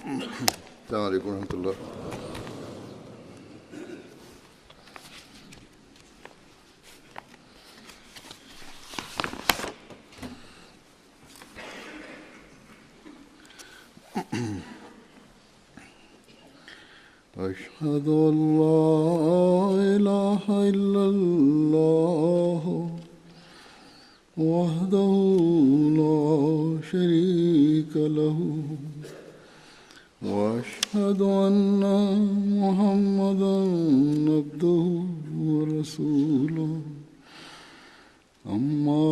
السلام علیکم ورحمۃ اللہ۔ أشهد أن لا إله إلا الله وحده لا شريك له وأشهد أن محمدا عبده ورسوله أما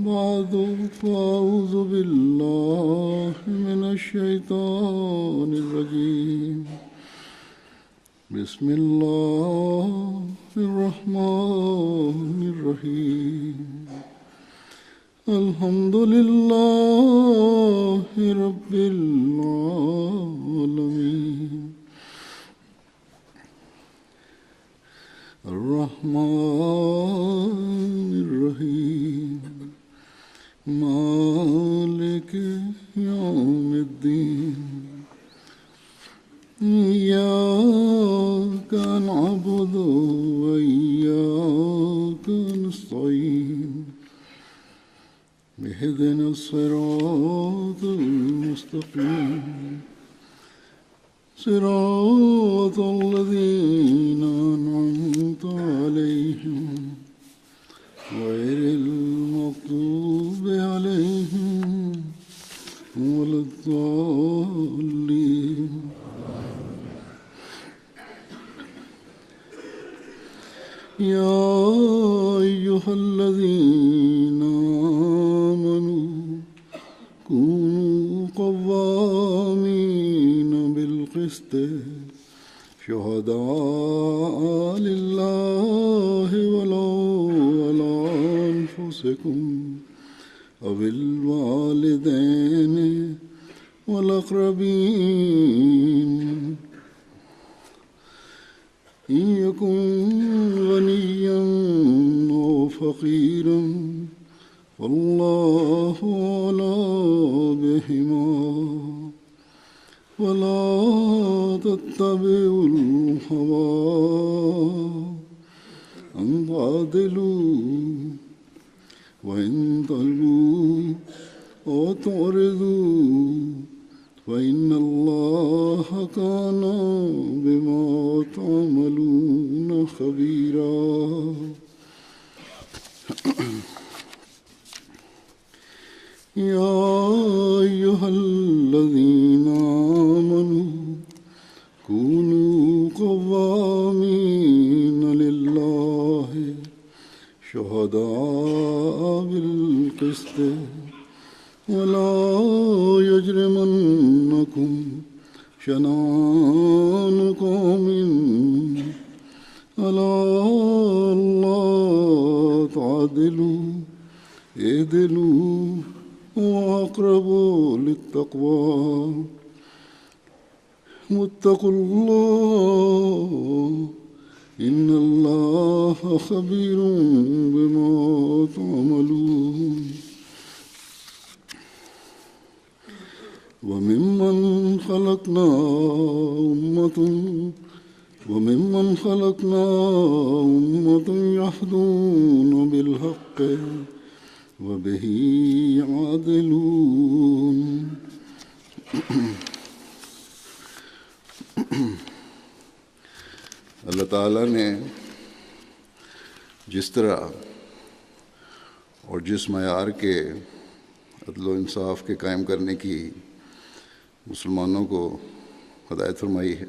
بعد فأعوذ بالله من الشيطان الرجيم بسم الله الرحمن الرحيم الحمد لله رب العالمين الرحمن الرحيم مالك يوم الدين إياك نعبد وإياك نستعين اهدنا الصراط المستقيم صراط الذين أنعمت عليهم غير المغضوب عليهم ولا الضالين يا أيها الذين آمنوا كونوا قوامين بالقسط شهداء لله ولو على أنفسكم أو الوالدين والأقربين إن يكن غنيا أو فقيرا فالله أولى بهما ولا تتبعوا الهوى أن تعدلوا وإن تلووا أو تعرضوا فإن الله كان بما تعملون خبيرا يا أيها الذين آمنوا كونوا قوامين لله شهداء بالقسط ولا يجرمنكم شنآن قوم على ألا تعدلوا اعدلوا وأقرب للتقوى واتقوا الله إن الله خبير بما تعملون وممن خلقنا أمة يهدون بالحق وبه يعدلون اللہ تعالیٰ نے جس طرح اور جس معیار کے عدل و انصاف کے قائم کرنے کی مسلمانوں کو ہدایت فرمائی ہے،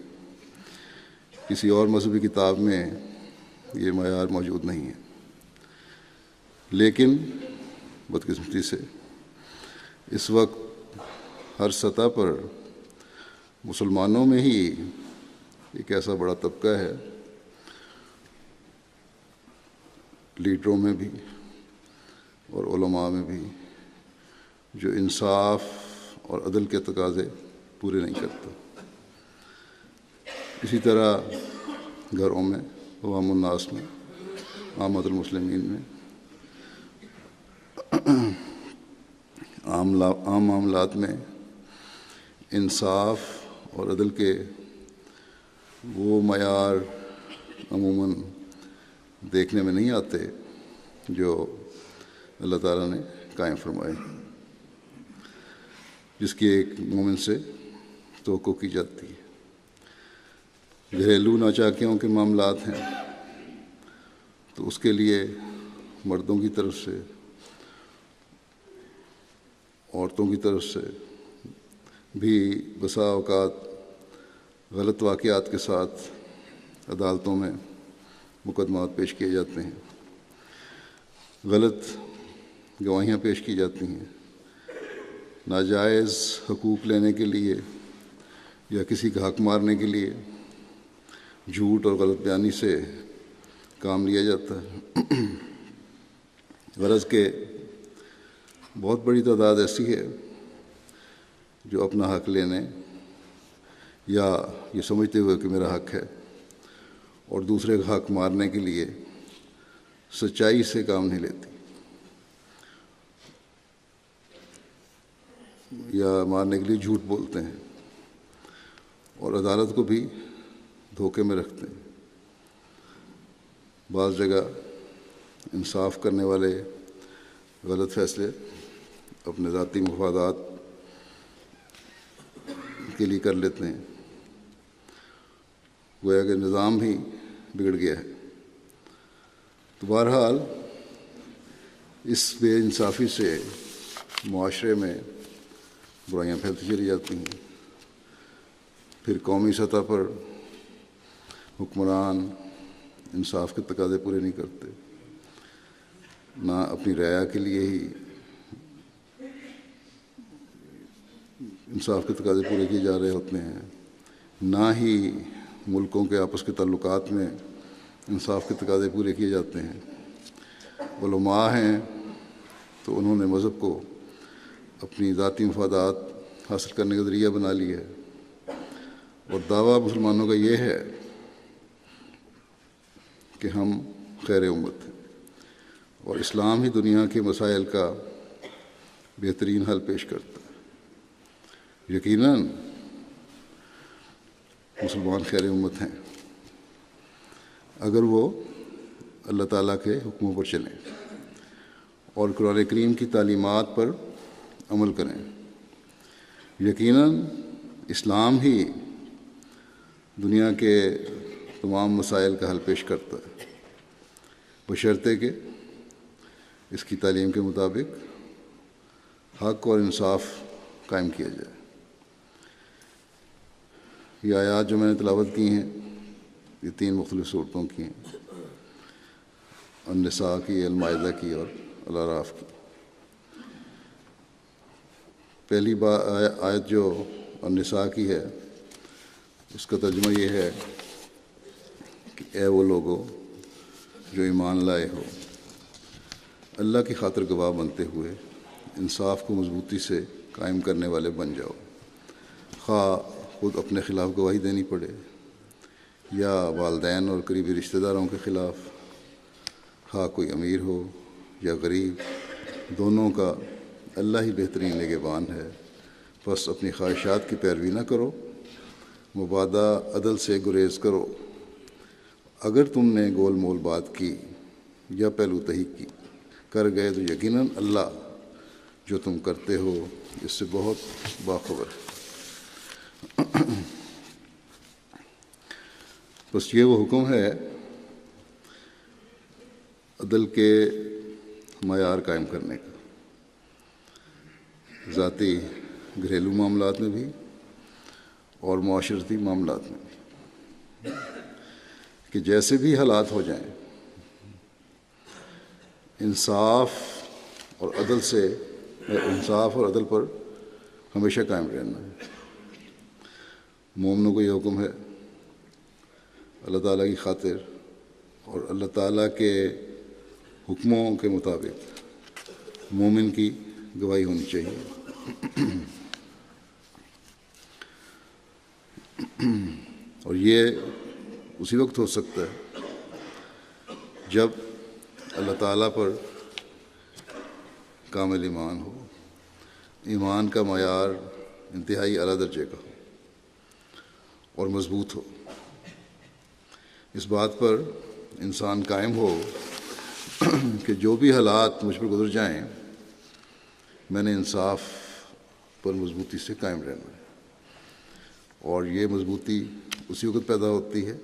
کسی اور مذہبی کتاب میں یہ معیار موجود نہیں ہے، لیکن بدقسمتی سے اس وقت ہر سطح پر مسلمانوں میں ہی ایک ایسا بڑا طبقہ ہے، لیڈروں میں بھی اور علماء میں بھی، جو انصاف اور عدل کے تقاضے پورے نہیں کرتا۔ اسی طرح گھروں میں، عوام الناس میں، عامۃ المسلمین میں، عام معاملات میں انصاف اور عدل کے وہ معیار عموماً دیکھنے میں نہیں آتے جو اللہ تعالیٰ نے قائم فرمائے، جس کی ایک مومن سے توقع کی جاتی ہے۔ گھریلو ناچاکیوں کے معاملات ہیں تو اس کے لیے مردوں کی طرف سے، عورتوں کی طرف سے بھی بسا اوقات غلط واقعات کے ساتھ عدالتوں میں مقدمات پیش کیے جاتے ہیں، غلط گواہیاں پیش کی جاتی ہیں، ناجائز حقوق لینے کے لیے یا کسی کا حق مارنے کے لیے جھوٹ اور غلط بیانی سے کام لیا جاتا ہے۔ غرض کہ بہت بڑی تعداد ایسی ہے جو اپنا حق لینے یا یہ سمجھتے ہوئے کہ میرا حق ہے اور دوسرے کا حق مارنے کے لیے سچائی سے کام نہیں لیتی یا مارنے کے لیے جھوٹ بولتے ہیں اور عدالت کو بھی دھوکے میں رکھتے ہیں۔ بعض جگہ انصاف کرنے والے غلط فیصلے اپنے ذاتی مفادات کے لیے کر لیتے ہیں، گویا کہ نظام ہی بگڑ گیا ہے۔ تو بہرحال اس بے انصافی سے معاشرے میں برائیاں پھیلتی چلی جاتی ہیں، پھر قومی سطح پر حکمران انصاف کے تقاضے پورے نہیں کرتے، نہ اپنی رعایا کے لیے ہی انصاف کے تقاضے پورے کیے جا رہے ہوتے ہیں، نہ ہی ملکوں کے آپس کے تعلقات میں انصاف کے تقاضے پورے کیے جاتے ہیں۔ علماء ہیں تو انہوں نے مذہب کو اپنی ذاتی مفادات حاصل کرنے کا ذریعہ بنا لیا ہے، اور دعویٰ مسلمانوں کا یہ ہے کہ ہم خیر امت ہیں اور اسلام ہی دنیا کے مسائل کا بہترین حل پیش کرتا ہے۔ یقیناً مسلمان خیر امت ہیں اگر وہ اللہ تعالیٰ کے حکموں پر چلیں اور قرآن کریم کی تعلیمات پر عمل کریں۔ یقیناً اسلام ہی دنیا کے تمام مسائل کا حل پیش کرتا ہے، بشرطے کہ اس کی تعلیم کے مطابق حق اور انصاف قائم کیا جائے۔ یہ آیات جو میں نے تلاوت کی ہیں یہ 3 مختلف صورتوں کی ہیں، النساء کی، المائدہ کی اور الاعراف کی۔ پہلی آیت جو النساء کی ہے اس کا ترجمہ یہ ہے کہ اے وہ لوگو جو ایمان لائے ہو، اللہ کی خاطر گواہ بنتے ہوئے انصاف کو مضبوطی سے قائم کرنے والے بن جاؤ، خواہ خود اپنے خلاف گواہی دینی پڑے یا والدین اور قریبی رشتہ داروں کے خلاف، خواہ کوئی امیر ہو یا غریب، دونوں کا اللہ ہی بہترین نگہبان ہے۔ بس اپنی خواہشات کی پیروی نہ کرو، مبادہ عدل سے گریز کرو۔ اگر تم نے گول مول بات کی یا پہلو تہی کی کر گئے تو یقیناً اللہ جو تم کرتے ہو اس سے بہت باخبر ہے۔ بس یہ وہ حکم ہے عدل کے معیار قائم کرنے کا، ذاتی گھریلو معاملات میں بھی اور معاشرتی معاملات میں بھی، کہ جیسے بھی حالات ہو جائیں انصاف اور عدل پر ہمیشہ قائم رہنا ہے۔ مومنوں کو یہ حکم ہے اللہ تعالیٰ کی خاطر اور اللہ تعالیٰ کے حکموں کے مطابق مومن کی گواہی ہونی چاہیے، اور یہ اسی وقت ہو سکتا ہے جب اللہ تعالیٰ پر کامل ایمان ہو، ایمان کا معیار انتہائی اعلیٰ درجے کا ہو۔ اور مضبوط ہو۔ اس بات پر انسان قائم ہو کہ جو بھی حالات مجھ پر گزر جائیں میں نے انصاف پر مضبوطی سے قائم رہنا ہے، اور یہ مضبوطی اسی وقت پیدا ہوتی ہے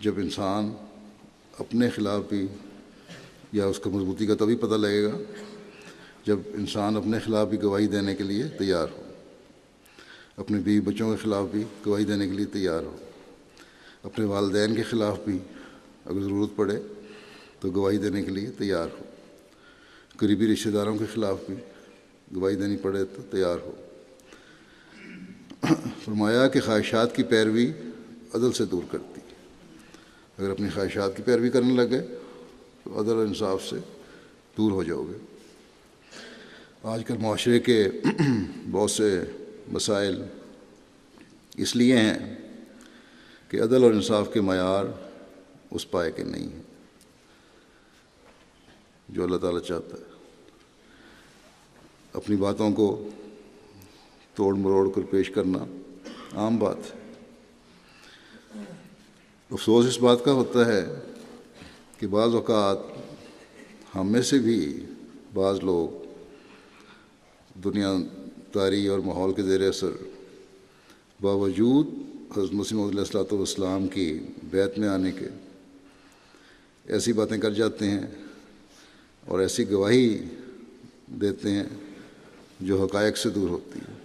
جب انسان اپنے خلاف بھی، یا اس کا مضبوطی کا تبھی پتہ لگے گا جب انسان اپنے خلاف بھی گواہی دینے کے لیے تیار ہو، اپنے بیوی بچوں کے خلاف بھی گواہی دینے کے لیے تیار ہو، اپنے والدین کے خلاف بھی اگر ضرورت پڑے تو گواہی دینے کے لیے تیار ہو، قریبی رشتہ داروں کے خلاف بھی گواہی دینی پڑے تو تیار ہو۔ فرمایا کہ خواہشات کی پیروی عدل سے دور کرتی، اگر اپنی خواہشات کی پیروی کرنے لگے تو عدل اور انصاف سے دور ہو جاؤ گے۔ آج کل معاشرے کے بہت سے مسائل اس لیے ہیں کہ عدل اور انصاف کے معیار اس پائے کے نہیں ہیں جو اللہ تعالیٰ چاہتا ہے۔ اپنی باتوں کو توڑ مروڑ کر پیش کرنا عام بات ہے۔ افسوس اس بات کا ہوتا ہے کہ بعض اوقات ہم میں سے بھی بعض لوگ دنیا داری اور ماحول کے زیر اثر باوجود حضرت مسیح موعود علیہ الصلوۃ والسلام کی بیعت میں آنے کے ایسی باتیں کر جاتے ہیں اور ایسی گواہی دیتے ہیں جو حقائق سے دور ہوتی ہے۔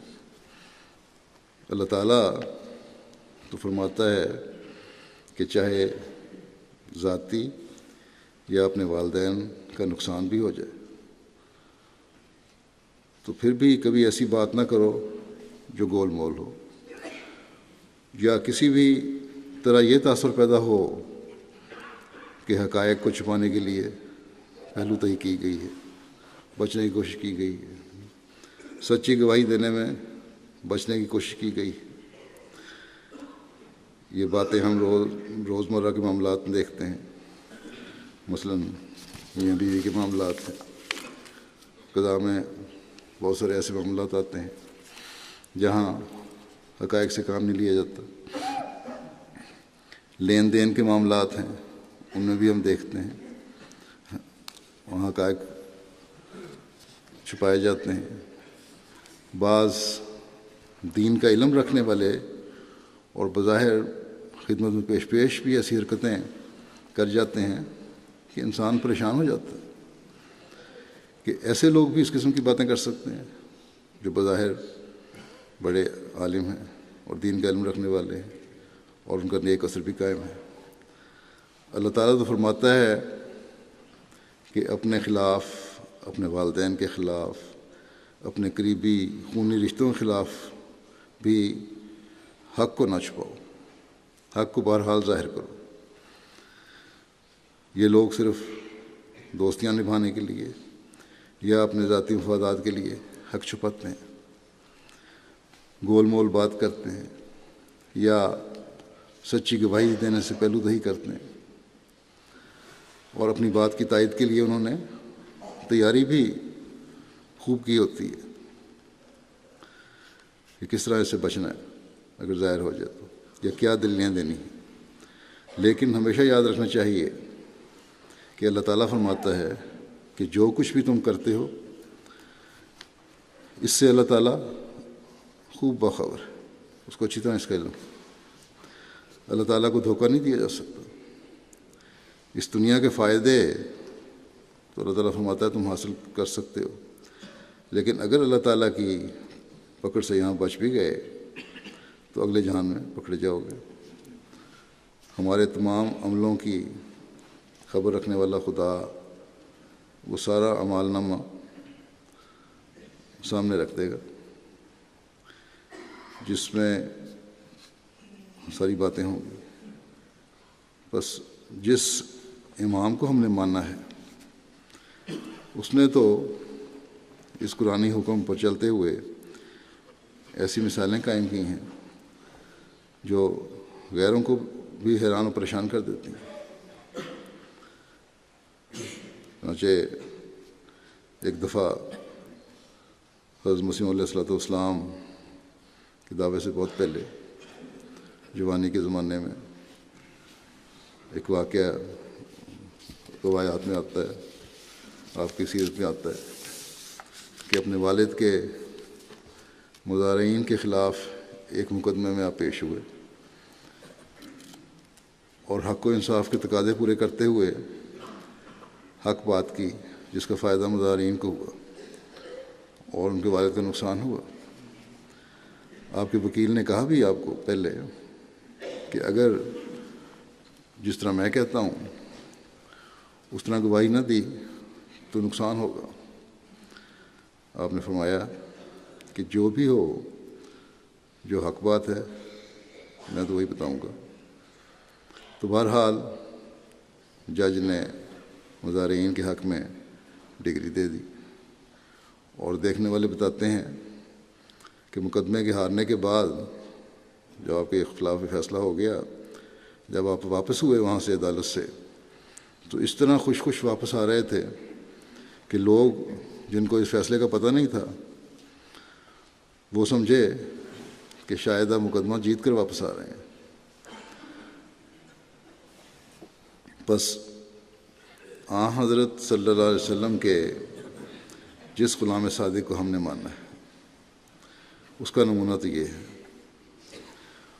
اللہ تعالیٰ تو فرماتا ہے کہ چاہے ذاتی یا اپنے والدین کا نقصان بھی ہو جائے تو پھر بھی کبھی ایسی بات نہ کرو جو گول مول ہو، یا کسی بھی طرح یہ تاثر پیدا ہو کہ حقائق کو چھپانے کے لیے پہلو تہی کی گئی ہے، بچنے کی کوشش کی گئی ہے، سچی گواہی دینے میں بچنے کی کوشش کی گئی۔ یہ باتیں ہم روزمرہ کے معاملات میں دیکھتے ہیں، مثلاً میاں بیوی کے معاملات ہیں، قضاء میں بہت سارے ایسے معاملات آتے ہیں جہاں حقائق سے کام نہیں لیا جاتا۔ لین دین کے معاملات ہیں، ان میں بھی ہم دیکھتے ہیں وہاں حقائق چھپائے جاتے ہیں۔ بعض دین کا علم رکھنے والے اور بظاہر خدمت میں پیش بھی ایسی حرکتیں کر جاتے ہیں کہ انسان پریشان ہو جاتا ہے کہ ایسے لوگ بھی اس قسم کی باتیں کر سکتے ہیں جو بظاہر بڑے عالم ہیں اور دین کا علم رکھنے والے ہیں اور ان کا نیک اثر بھی قائم ہے۔ اللہ تعالیٰ تو فرماتا ہے کہ اپنے خلاف، اپنے والدین کے خلاف، اپنے قریبی خونی رشتوں کے خلاف بھی حق کو نہ چھپاؤ، حق کو بہرحال ظاہر کرو۔ یہ لوگ صرف دوستیاں نبھانے کے لیے یا اپنے ذاتی مفادات کے لیے حق چھپاتے ہیں، گول مول بات کرتے ہیں یا سچی گواہی دینے سے پہلو دہی کرتے ہیں، اور اپنی بات کی تائید کے لیے انہوں نے تیاری بھی خوب کی ہوتی ہے کہ کس طرح اس سے بچنا ہے اگر ظاہر ہو جائے تو، یا کیا دلیاں دینی ہیں۔ لیکن ہمیشہ یاد رکھنا چاہیے کہ اللہ تعالیٰ فرماتا ہے کہ جو کچھ بھی تم کرتے ہو اس سے اللہ تعالیٰ خوب باخبر ہے، اس کو اچھی طرح اس کا علم۔ اللہ تعالیٰ کو دھوکہ نہیں دیا جا سکتا۔ اس دنیا کے فائدے تو اللہ تعالیٰ فرماتا ہے تم حاصل کر سکتے ہو، لیکن اگر اللہ تعالیٰ کی پکڑ سے یہاں بچ بھی گئے تو اگلے جہان میں پکڑے جاؤ گے۔ ہمارے تمام عملوں کی خبر رکھنے والا خدا وہ سارا اعمال نامہ سامنے رکھ دے گا جس میں ساری باتیں ہوں گی۔ بس جس امام کو ہم نے ماننا ہے اس نے تو اس قرآنی حکم پر چلتے ہوئے ایسی مثالیں قائم کی ہیں جو غیروں کو بھی حیران و پریشان کر دیتی ہیں۔ چنانچہ ایک دفعہ حضرت مسیح علیہ الصلوۃ والسلام کے دعوے سے بہت پہلے جوانی کے زمانے میں ایک واقعہ روایات میں آتا ہے، آپ کی سیرت میں آتا ہے کہ اپنے والد کے مضارعین کے خلاف ایک مقدمے میں آپ پیش ہوئے اور حق و انصاف کے تقاضے پورے کرتے ہوئے حق بات کی جس کا فائدہ مضارعین کو ہوا اور ان کے والد کا نقصان ہوا۔ آپ کے وکیل نے کہا بھی آپ کو پہلے کہ اگر جس طرح میں کہتا ہوں اس طرح گواہی نہ دی تو نقصان ہوگا۔ آپ نے فرمایا کہ جو بھی ہو، جو حق بات ہے میں تو وہی بتاؤں گا۔ تو بہرحال جج نے مضارعین کے حق میں ڈگری دے دی، اور دیکھنے والے بتاتے ہیں کہ مقدمے کے ہارنے کے بعد جب آپ کے خلاف فیصلہ ہو گیا، جب آپ واپس ہوئے وہاں سے عدالت سے، تو اس طرح خوش خوش واپس آ رہے تھے کہ لوگ جن کو اس فیصلے کا پتہ نہیں تھا وہ سمجھے کہ شاید آپ مقدمہ جیت کر واپس آ رہے ہیں۔ بس حضرت صلی اللہ علیہ وسلم کے جس غلام صادق کو ہم نے مانا ہے اس کا نمونہ تو یہ ہے،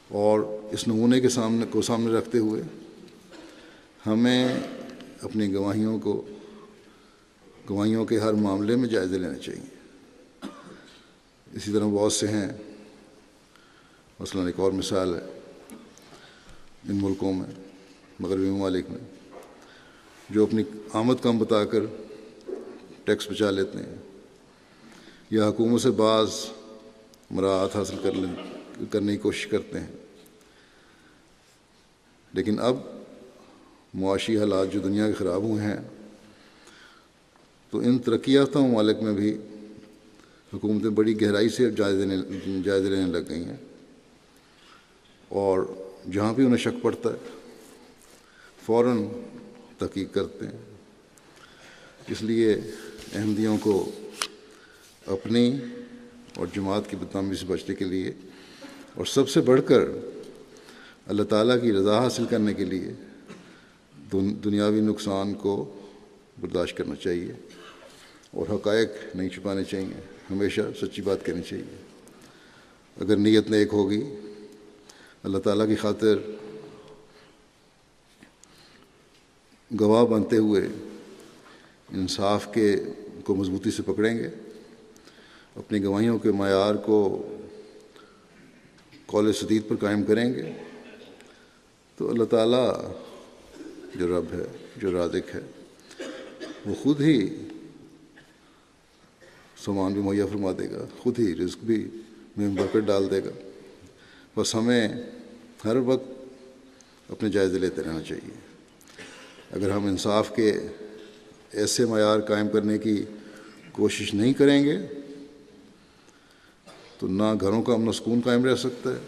اور اس نمونے کے سامنے رکھتے ہوئے ہمیں اپنی گواہیوں کے ہر معاملے میں جائزے لینے چاہیے۔ اسی طرح بہت سے ہیں، مثلاً ایک اور مثال ہے ان ملکوں میں، مغربی ممالک میں، جو اپنی آمد کم بتا کر ٹیکس بچا لیتے ہیں یا حکومت سے بعض مراعات حاصل کرنے کی کوشش کرتے ہیں، لیکن اب معاشی حالات جو دنیا کے خراب ہوئے ہیں تو ان ترقی یافتہ ممالک میں بھی حکومتیں بڑی گہرائی سے جائزے لینے لگ گئی ہیں، اور جہاں بھی انہیں شک پڑتا ہے فوراً تحقیق کرتے ہیں۔ اس لیے احمدیوں کو اپنی اور جماعت کی بدنامی سے بچنے کے لیے اور سب سے بڑھ کر اللہ تعالیٰ کی رضا حاصل کرنے کے لیے دنیاوی نقصان کو برداشت کرنا چاہیے اور حقائق نہیں چھپانے چاہیے، ہمیشہ سچی بات کرنی چاہیے۔ اگر نیت نیک ہوگی، اللہ تعالیٰ کی خاطر گواہ بنتے ہوئے انصاف کو مضبوطی سے پکڑیں گے، اپنی گواہیوں کے معیار کو قول سدید پر قائم کریں گے، تو اللہ تعالیٰ جو رب ہے، جو رازق ہے، وہ خود ہی سامان بھی مہیا فرما دے گا، خود ہی رزق بھی میں برکت ڈال دے گا۔ بس ہمیں ہر وقت اپنے جائزے لیتے رہنا چاہیے۔ اگر ہم انصاف کے ایسے معیار قائم کرنے کی کوشش نہیں کریں گے تو نہ گھروں کا امن و سکون قائم رہ سکتا ہے،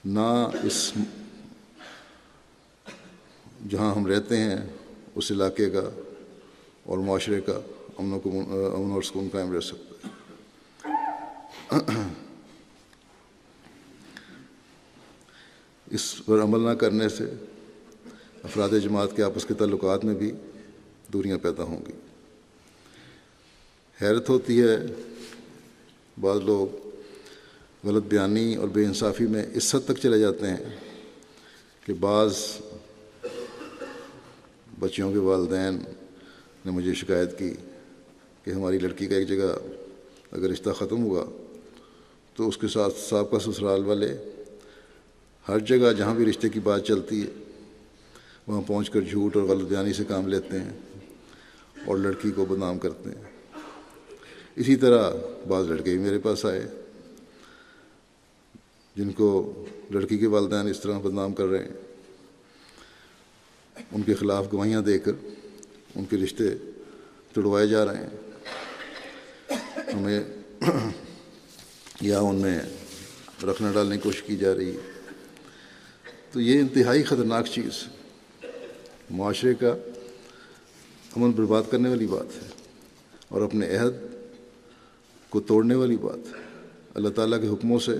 نہ اس جہاں ہم رہتے ہیں اس علاقے کا اور معاشرے کا امن اور سکون قائم رہ سکتا ہے۔ اس پر عمل نہ کرنے سے افراد جماعت کے آپس کے تعلقات میں بھی دوریاں پیدا ہوں گی۔ حیرت ہوتی ہے، بعض لوگ غلط بیانی اور بے انصافی میں اس حد تک چلے جاتے ہیں کہ بعض بچیوں کے والدین نے مجھے شکایت کی کہ ہماری لڑکی کا ایک جگہ اگر رشتہ ختم ہوا تو اس کے ساتھ سابقہ سسرال والے ہر جگہ جہاں بھی رشتے کی بات چلتی ہے وہاں پہنچ کر جھوٹ اور غلط بیانی سے کام لیتے ہیں اور لڑکی کو بدنام کرتے ہیں۔ اسی طرح بعض لڑکے بھی میرے پاس آئے جن کو لڑکی کے والدین اس طرح بدنام کر رہے ہیں، ان کے خلاف گواہیاں دے کر ان کے رشتے توڑوائے جا رہے ہیں، ہمیں یا ان میں رکھنا ڈالنے کی کوشش کی جا رہی ہے۔ تو یہ انتہائی خطرناک چیز ہے، معاشرے کا امن برباد کرنے والی بات ہے اور اپنے عہد کو توڑنے والی بات ہے، اللہ تعالیٰ کے حکموں سے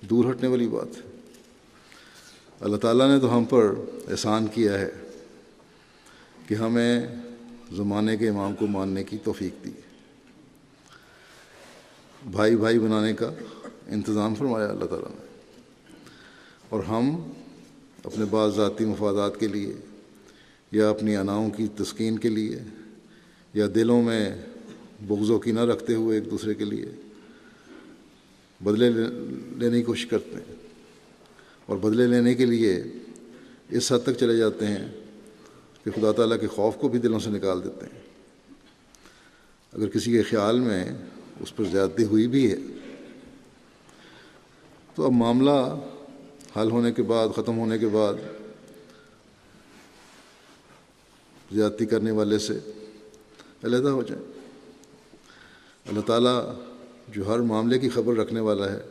دور ہٹنے والی بات ہے۔ اللہ تعالیٰ نے تو ہم پر احسان کیا ہے کہ ہمیں زمانے کے امام کو ماننے کی توفیق دی، بھائی بھائی بنانے کا انتظام فرمایا اللہ تعالیٰ نے، اور ہم اپنے بعض ذاتی مفادات کے لیے یا اپنی اناؤں کی تسکین کے لیے یا دلوں میں بغض و کینہ رکھتے ہوئے ایک دوسرے کے لیے بدلے لینے کی کوشش کرتے ہیں، اور بدلے لینے کے لیے اس حد تک چلے جاتے ہیں کہ خدا تعالیٰ کے خوف کو بھی دلوں سے نکال دیتے ہیں۔ اگر کسی کے خیال میں اس پر زیادتی ہوئی بھی ہے تو اب معاملہ حل ہونے کے بعد، ختم ہونے کے بعد، زیادتی کرنے والے سے علیحدہ ہو جائیں۔ اللہ تعالیٰ جو ہر معاملے کی خبر رکھنے والا ہے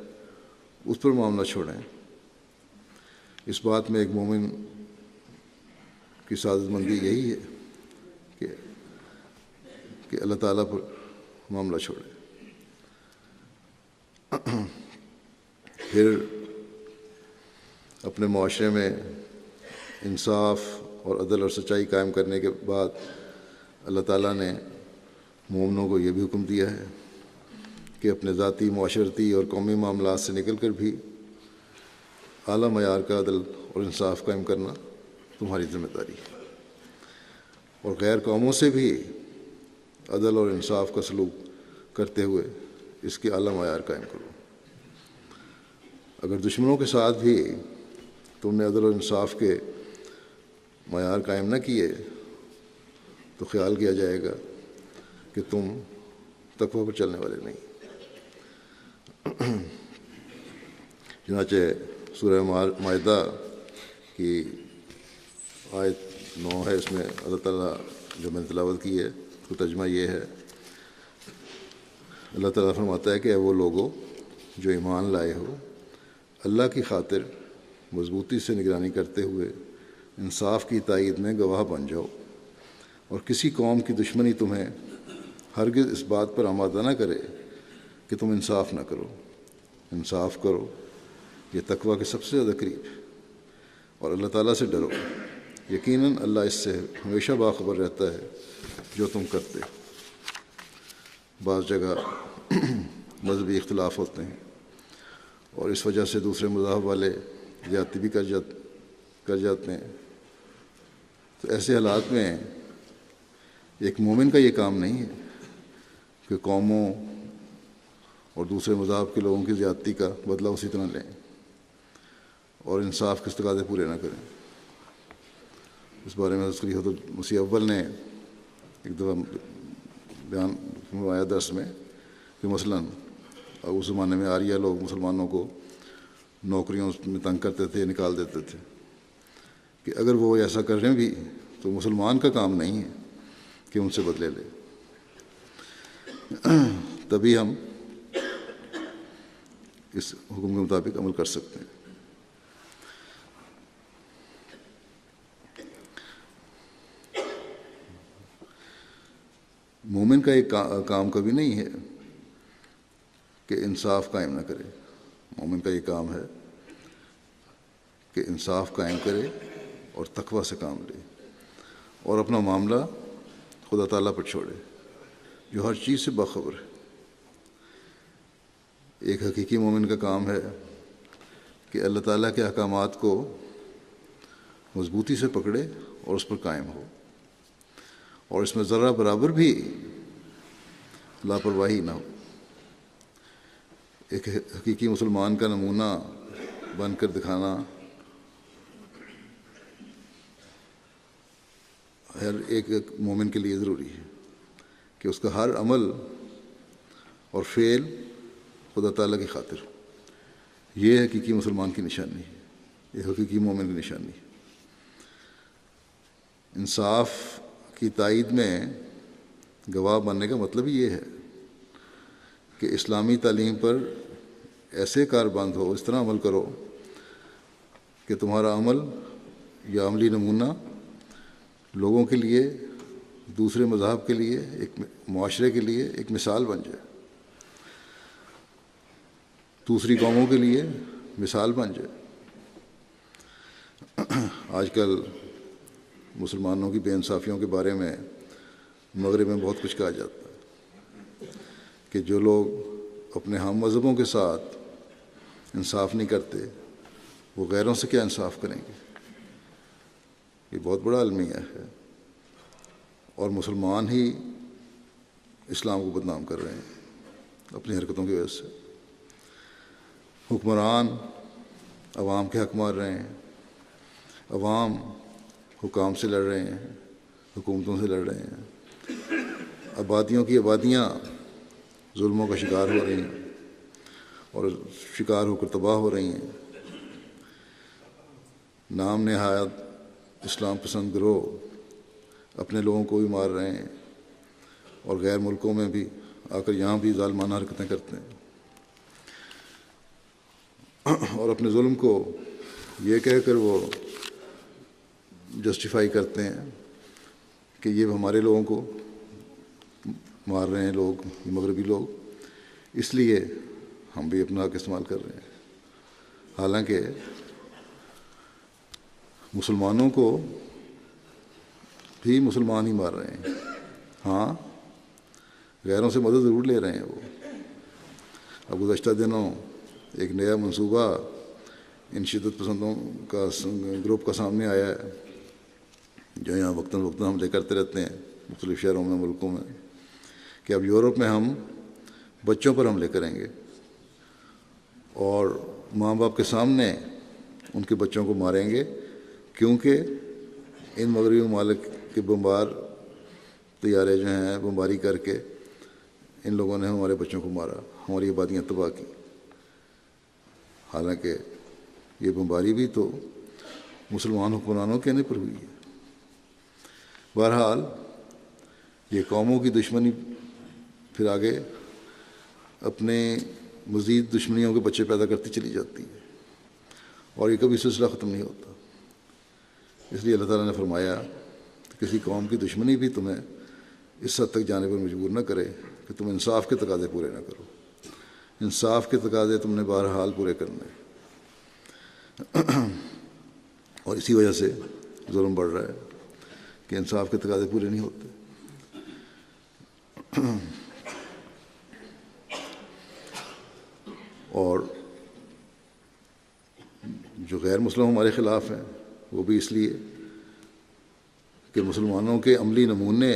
اس پر معاملہ چھوڑیں۔ اس بات میں ایک مومن کی سعادت مندی یہی ہے کہ اللہ تعالیٰ پر معاملہ چھوڑے۔ پھر اپنے معاشرے میں انصاف اور عدل اور سچائی قائم کرنے کے بعد اللہ تعالیٰ نے مومنوں کو یہ بھی حکم دیا ہے کہ اپنے ذاتی، معاشرتی اور قومی معاملات سے نکل کر بھی اعلیٰ معیار کا عدل اور انصاف قائم کرنا تمہاری ذمہ داری ہے، اور غیر قوموں سے بھی عدل اور انصاف کا سلوک کرتے ہوئے اس کی اعلیٰ معیار قائم کرو۔ اگر دشمنوں کے ساتھ بھی تم نے عدل اور انصاف کے معیار قائم نہ کیے تو خیال کیا جائے گا کہ تم تقوی پر چلنے والے نہیں۔ چنانچہ سورہ مائدہ کی آیت 9 ہے، اس میں اللہ تعالیٰ جو میں نے تلاوت کی ہے اس کا ترجمہ یہ ہے، اللہ تعالیٰ فرماتا ہے کہ اے وہ لوگو جو ایمان لائے ہو، اللہ کی خاطر مضبوطی سے نگرانی کرتے ہوئے انصاف کی تائید میں گواہ بن جاؤ، اور کسی قوم کی دشمنی تمہیں ہرگز اس بات پر آمادہ نہ کرے کہ تم انصاف نہ کرو۔ انصاف کرو، یہ تقوی کے سب سے زیادہ قریب ہے، اور اللہ تعالیٰ سے ڈرو، یقیناً اللہ اس سے ہمیشہ باخبر رہتا ہے جو تم کرتے ہو۔ بعض جگہ مذہبی اختلاف ہوتے ہیں اور اس وجہ سے دوسرے مذاہب والے زیادتی بھی کر جاتے ہیں، تو ایسے حالات میں ایک مومن کا یہ کام نہیں ہے کہ قوموں اور دوسرے مذاہب کے لوگوں کی زیادتی کا بدلہ اسی طرح لیں اور انصاف کے تقاضے پورے نہ کریں۔ اس بارے میں حضرت خلیفۃ مسیح اول نے ایک دفعہ بیان فرمایا درس میں کہ مثلاً اس زمانے میں آریہ لوگ مسلمانوں کو نوکریوں میں تنگ کرتے تھے، نکال دیتے تھے، کہ اگر وہ ایسا کر رہے ہیں بھی تو مسلمان کا کام نہیں ہے کہ ان سے بدلے لے، تبھی ہم اس حکم کے مطابق عمل کر سکتے ہیں۔ مومن کا ایک کام کبھی نہیں ہے کہ انصاف قائم نہ کرے، مومن کا یہ کام ہے کہ انصاف قائم کرے اور تقوی سے کام لے اور اپنا معاملہ خدا تعالیٰ پر چھوڑے جو ہر چیز سے باخبر ہے۔ ایک حقیقی مومن کا کام ہے کہ اللہ تعالیٰ کے احکامات کو مضبوطی سے پکڑے اور اس پر قائم ہو، اور اس میں ذرہ برابر بھی لاپرواہی نہ ہو۔ ایک حقیقی مسلمان کا نمونہ بن کر دکھانا ہر ایک مومن کے لیے ضروری ہے کہ اس کا ہر عمل اور فعل خدا تعالیٰ کی خاطر ہو۔ یہ حقیقی مسلمان کی نشانی ہے، یہ حقیقی مومن کی نشانی ہے۔ انصاف کی تائید میں گواہ بننے کا مطلب یہ ہے کہ اسلامی تعلیم پر ایسے کاربند ہو، اس طرح عمل کرو کہ تمہارا عمل یا عملی نمونہ لوگوں کے لیے، دوسرے مذاہب کے لیے، ایک معاشرے کے لیے ایک مثال بن جائے، دوسری قوموں کے لیے مثال بن جائے۔ آج کل مسلمانوں کی بے انصافیوں کے بارے میں مغرب میں بہت کچھ کہا جاتا ہے کہ جو لوگ اپنے ہم مذہبوں کے ساتھ انصاف نہیں کرتے وہ غیروں سے کیا انصاف کریں گے. یہ بہت بڑا المیہ ہے اور مسلمان ہی اسلام کو بدنام کر رہے ہیں اپنی حرکتوں کی وجہ سے. حکمران عوام کے حق مار رہے ہیں، عوام حکام سے لڑ رہے ہیں، حکومتوں سے لڑ رہے ہیں، آبادیوں کی آبادیاں ظلموں کا شکار ہو رہی ہیں اور شکار ہو کر تباہ ہو رہی ہیں. نام نہاد اسلام پسند گروہ اپنے لوگوں کو بھی مار رہے ہیں اور غیر ملکوں میں بھی آ کر یہاں بھی ظالمانہ حرکتیں کرتے ہیں اور اپنے ظلم کو یہ کہہ کر وہ جسٹیفائی کرتے ہیں کہ یہ ہمارے لوگوں کو مار رہے ہیں لوگ، مغربی لوگ، اس لیے ہم بھی اپنا حق استعمال کر رہے ہیں. حالانکہ مسلمانوں کو بھی مسلمان ہی مار رہے ہیں. ہاں، غیروں سے مدد ضرور لے رہے ہیں وہ. اب گزشتہ دنوں ایک نیا منصوبہ ان شدت پسندوں کا گروپ کا سامنے آیا ہے جو یہاں وقتاً فوقتاً حملے کرتے رہتے ہیں مختلف شہروں میں، ملکوں میں، کہ اب یورپ میں ہم بچوں پر حملے کریں گے اور ماں باپ کے سامنے ان کے بچوں کو ماریں گے، کیونکہ ان مغربی ممالک کے بمبار طیارے جو ہیں بمباری کر کے ان لوگوں نے ہمارے بچوں کو مارا، ہماری آبادیاں تباہ کی. حالانکہ یہ بمباری بھی تو مسلمان حکمرانوں کے آنے پر ہوئی ہے. بہرحال یہ قوموں کی دشمنی پھر آگے اپنے مزید دشمنیوں کے بچے پیدا کرتی چلی جاتی ہے اور یہ کبھی سلسلہ ختم نہیں ہوتا. اس لیے اللہ تعالیٰ نے فرمایا کہ کسی قوم کی دشمنی بھی تمہیں اس حد تک جانے پر مجبور نہ کرے کہ تم انصاف کے تقاضے پورے نہ کرو. انصاف کے تقاضے تم نے بہرحال پورے کرنے اور اسی وجہ سے ظلم بڑھ رہا ہے کہ انصاف کے تقاضے پورے نہیں ہوتے. اور جو غیر مسلم ہمارے خلاف ہیں وہ بھی اس لیے کہ مسلمانوں کے عملی نمونے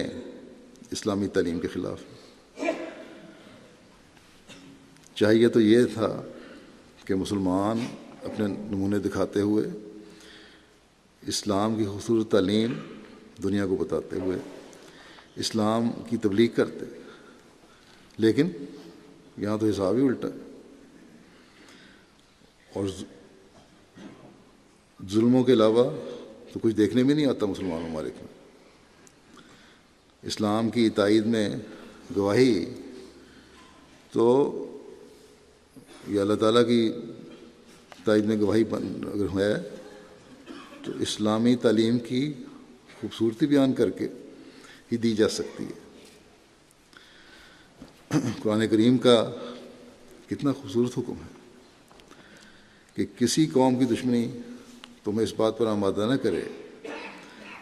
اسلامی تعلیم کے خلاف ہیں. چاہیے تو یہ تھا کہ مسلمان اپنے نمونے دکھاتے ہوئے اسلام کی خوبصورت تعلیم دنیا کو بتاتے ہوئے اسلام کی تبلیغ کرتے، لیکن یہاں تو حساب ہی الٹا ہے اور ظلموں کے علاوہ تو کچھ دیکھنے میں نہیں آتا مسلمان ممالک میں. اسلام کی تائید میں گواہی تو یہ اللہ تعالیٰ کی تائید میں گواہی اگر ہے تو اسلامی تعلیم کی خوبصورتی بیان کر کے ہی دی جا سکتی ہے. قرآن کریم کا کتنا خوبصورت حکم ہے کہ کسی قوم کی دشمنی تمہیں اس بات پر آمادہ نہ کرے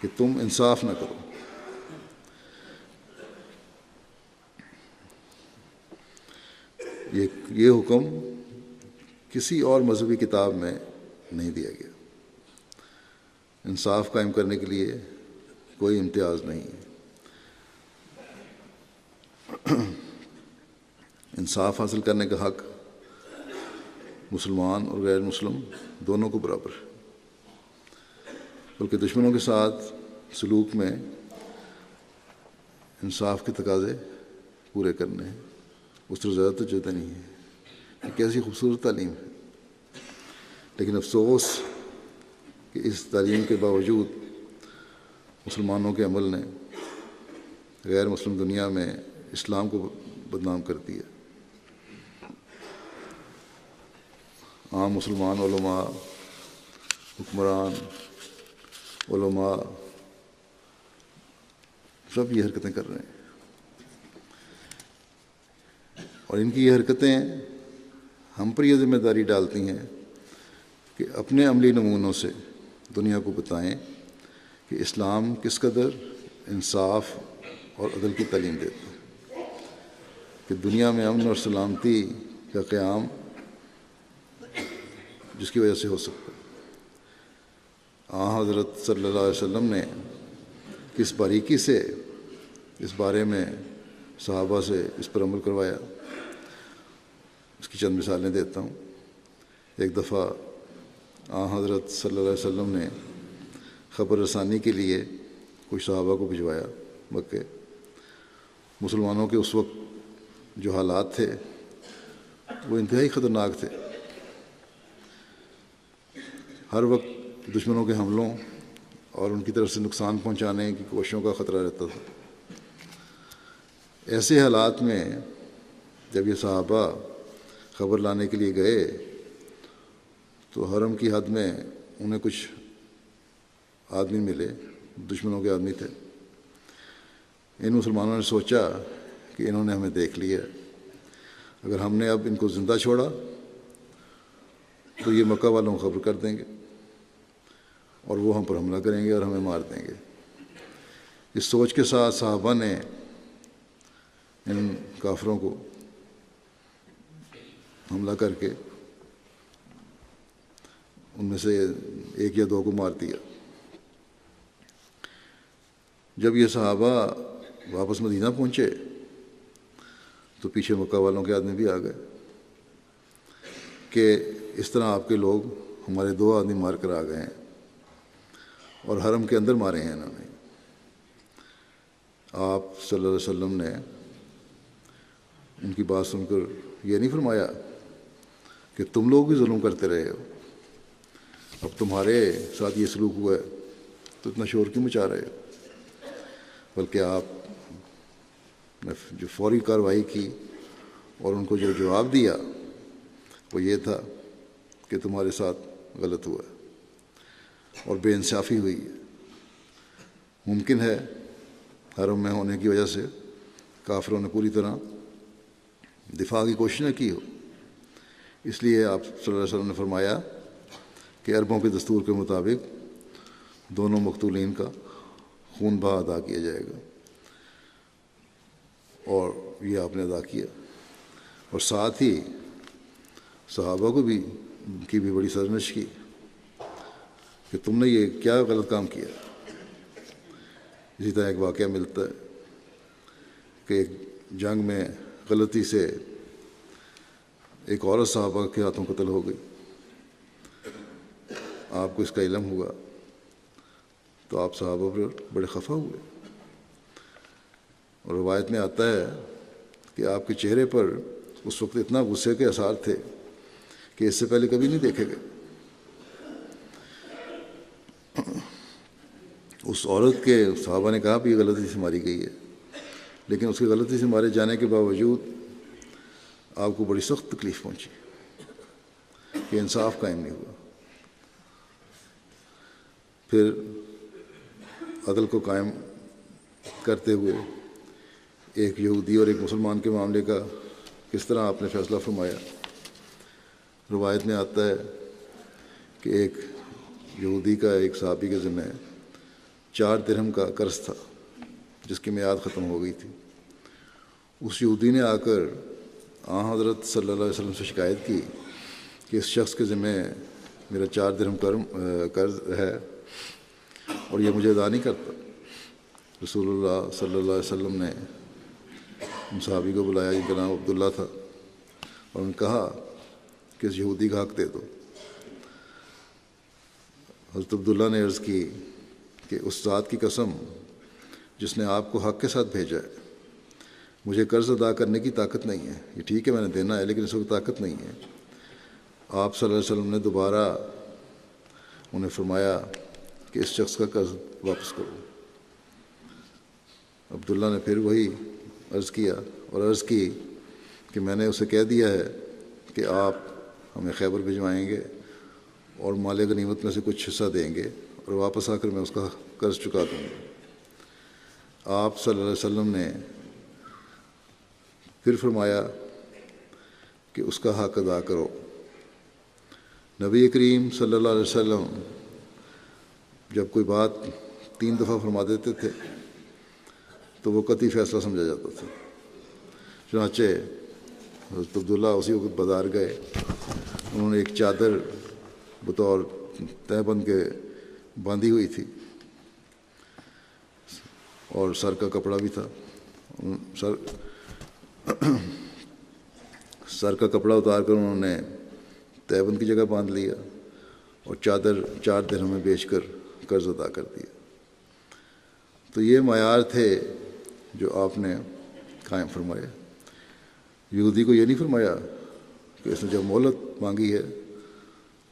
کہ تم انصاف نہ کرو. یہ حکم کسی اور مذہبی کتاب میں نہیں دیا گیا. انصاف قائم کرنے کے لیے کوئی امتیاز نہیں ہے. انصاف حاصل کرنے کا حق مسلمان اور غیر مسلم دونوں کو برابر ہے، بلکہ دشمنوں کے ساتھ سلوک میں انصاف کے تقاضے پورے کرنے ہیں، اس طرح زیادہ توجہ نہیں ہے. یہ کیسی خوبصورت تعلیم ہے، لیکن افسوس کہ اس تعلیم کے باوجود مسلمانوں کے عمل نے غیر مسلم دنیا میں اسلام کو بدنام کر دیا. عام مسلمان علماء، حکمران، علماء سب یہ حرکتیں کر رہے ہیں اور ان کی یہ حرکتیں ہم پر یہ ذمہ داری ڈالتی ہیں کہ اپنے عملی نمونوں سے دنیا کو بتائیں کہ اسلام کس قدر انصاف اور عدل کی تعلیم دیتا ہے، کہ دنیا میں امن اور سلامتی کا قیام جس کی وجہ سے ہو سکتا ہے۔ حضرت صلی اللہ علیہ وسلم نے کس باریکی سے اس بارے میں صحابہ سے اس پر عمل کروایا، اس کی چند مثالیں دیتا ہوں۔ ایک دفعہ حضرت صلی اللہ علیہ وسلم نے خبر رسانی کے لیے کچھ صحابہ کو بھجوایا مکے۔ مسلمانوں کے اس وقت جو حالات تھے وہ انتہائی خطرناک تھے، ہر وقت دشمنوں کے حملوں اور ان کی طرف سے نقصان پہنچانے کی کوششوں کا خطرہ رہتا تھا۔ ایسے حالات میں جب یہ صحابہ خبر لانے کے لیے گئے تو حرم کی حد میں انہیں کچھ آدمی ملے، دشمنوں کے آدمی تھے۔ ان مسلمانوں نے سوچا کہ انہوں نے ہمیں دیکھ لیا، اگر ہم نے اب ان کو زندہ چھوڑا تو یہ مکہ والوں کو خبر کر دیں گے اور وہ ہم پر حملہ کریں گے اور ہمیں مار دیں گے۔ اس سوچ کے ساتھ صحابہ نے ان کافروں کو حملہ کر کے ان میں سے ایک یا دو کو مار دیا۔ جب یہ صحابہ واپس مدینہ پہنچے تو پیچھے مکہ والوں کے آدمی بھی آ گئے کہ اس طرح آپ کے لوگ ہمارے 2 آدمی مار کر آ گئے ہیں اور حرم کے اندر مارے ہیں انہوں نے۔ آپ صلی اللہ علیہ وسلم نے ان کی بات سن کر یہ نہیں فرمایا کہ تم لوگ بھی ظلم کرتے رہے ہو، اب تمہارے ساتھ یہ سلوک ہوا ہے تو اتنا شور کیوں مچا رہے ہو، بلکہ آپ نے جو فوری کارروائی کی اور ان کو جو جواب دیا وہ یہ تھا کہ تمہارے ساتھ غلط ہوا ہے اور بے انصافی ہوئی ہے۔ ممکن ہے حرم میں ہونے کی وجہ سے کافروں نے پوری طرح دفاع کی کوشش نہ کی ہو، اس لیے آپ صلی اللہ علیہ وسلم نے فرمایا کہ عربوں کے دستور کے مطابق دونوں مقتولین کا خون بہا ادا کیا جائے گا، اور یہ آپ نے ادا کیا۔ اور ساتھ ہی صحابہ کو بھی کی بھی بڑی سرزنش کی کہ تم نے یہ کیا غلط کام کیا۔ اسی طرح ایک واقعہ ملتا ہے کہ ایک جنگ میں غلطی سے ایک عورت صحابہ کے ہاتھوں قتل ہو گئی۔ آپ کو اس کا علم ہوا تو آپ صحابہ پر بڑے خفا ہوئے، اور روایت میں آتا ہے کہ آپ کے چہرے پر اس وقت اتنا غصے کے آثار تھے کہ اس سے پہلے کبھی نہیں دیکھے گئے۔ اس عورت کے صحابہ نے کہا کہ یہ غلطی سے ماری گئی ہے، لیکن اس کی غلطی سے مارے جانے کے باوجود آپ کو بڑی سخت تکلیف پہنچی کہ انصاف قائم نہیں ہوا۔ پھر عدل کو قائم کرتے ہوئے ایک یہودی اور ایک مسلمان کے معاملے کا کس طرح آپ نے فیصلہ فرمایا۔ روایت میں آتا ہے کہ ایک یہودی کا ایک صحابی کے ذمہ 4 درہم کا قرض تھا جس کی میعاد ختم ہو گئی تھی۔ اس یہودی نے آ کر حضرت صلی اللہ علیہ وسلم سے شکایت کی کہ اس شخص کے ذمہ میرا 4 درہم قرض ہے اور یہ مجھے ادا نہیں کرتا۔ رسول اللہ صلی اللہ علیہ وسلم نے ان صحابی کو بلایا جن کا نام عبداللہ تھا، اور انہوں نے کہا کہ اس یہودی کا حق دے دو۔ حضرت عبداللہ نے عرض کی کہ اس ذات کی قسم جس نے آپ کو حق کے ساتھ بھیجا ہے، مجھے قرض ادا کرنے کی طاقت نہیں ہے۔ یہ ٹھیک ہے میں نے دینا ہے، لیکن اس وقت طاقت نہیں ہے۔ آپ صلی اللہ علیہ وسلم نے دوبارہ انہیں فرمایا کہ اس شخص کا قرض واپس کرو۔ عبداللہ نے پھر وہی عرض کیا اور عرض کی کہ میں نے اسے کہہ دیا ہے کہ آپ ہمیں خیبر بھجوائیں گے اور مال غنیمت میں سے کچھ حصہ دیں گے اور واپس آ کر میں اس کا قرض چکا دوں گا۔ آپ صلی اللہ علیہ وسلم نے پھر فرمایا کہ اس کا حق ادا کرو۔ نبی کریم صلی اللہ علیہ وسلم جب کوئی بات 3 دفعہ فرما دیتے تھے تو وہ قطعی فیصلہ سمجھا جاتا تھا۔ چنانچہ حضرت عبداللہ اسی وقت بازار گئے، انہوں نے ایک چادر بطور تہ بند کے باندھی ہوئی تھی اور سر کا کپڑا بھی تھا۔ سر کا کپڑا اتار کر انہوں نے تہ بند کی جگہ باندھ لیا اور چادر 4 درہم میں بیچ کر قرض ادا کر دیا۔ تو یہ معیار تھے جو آپ نے قائم فرمایا۔ یہودی کو یہ نہیں فرمایا کہ اس نے جب مہلت مانگی ہے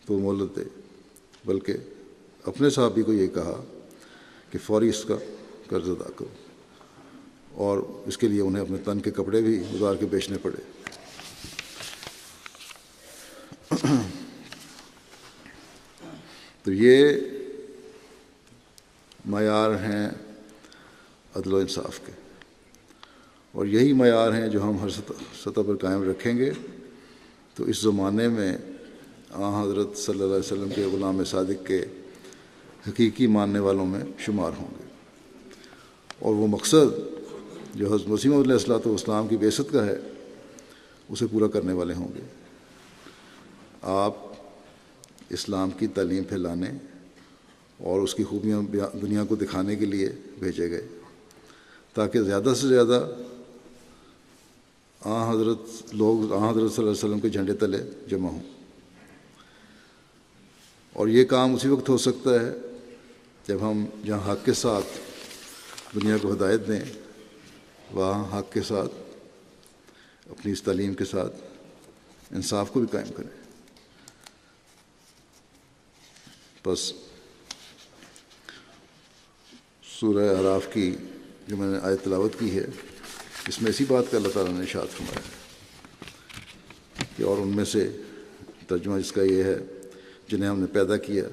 تو مہلت دے، بلکہ اپنے صحابی کو یہ کہا کہ فوری اس کا قرض ادا کرو، اور اس کے لیے انہیں اپنے تن کے کپڑے بھی اتار کے بیچنے پڑے۔ تو یہ معیار ہیں عدل و انصاف کے، اور یہی معیار ہیں جو ہم ہر سطح پر قائم رکھیں گے تو اس زمانے میں حضرت صلی اللہ علیہ وسلم کے غلام صادق کے حقیقی ماننے والوں میں شمار ہوں گے، اور وہ مقصد جو حضرت مسیح علیہ الصلوۃ والسلام کی بعثت کا ہے اسے پورا کرنے والے ہوں گے۔ آپ اسلام کی تعلیم پھیلانے اور اس کی خوبیاں دنیا کو دکھانے کے لیے بھیجے گئے، تاکہ زیادہ سے زیادہ حضرت لوگ حضرت صلی اللہ علیہ وسلم کے جھنڈے تلے جمع ہوں۔ اور یہ کام اسی وقت ہو سکتا ہے جب ہم جہاں حق کے ساتھ دنیا کو ہدایت دیں، وہاں حق کے ساتھ اپنی اس تعلیم کے ساتھ انصاف کو بھی قائم کریں۔ بس سورہ اعراف کی جو میں نے آیت تلاوت کی ہے، اس میں اسی بات کا اللہ تعالیٰ نے ارشاد فرمایا ہے کہ اور ان میں سے ترجمہ اس کا یہ ہے جنہیں ہم نے پیدا کیا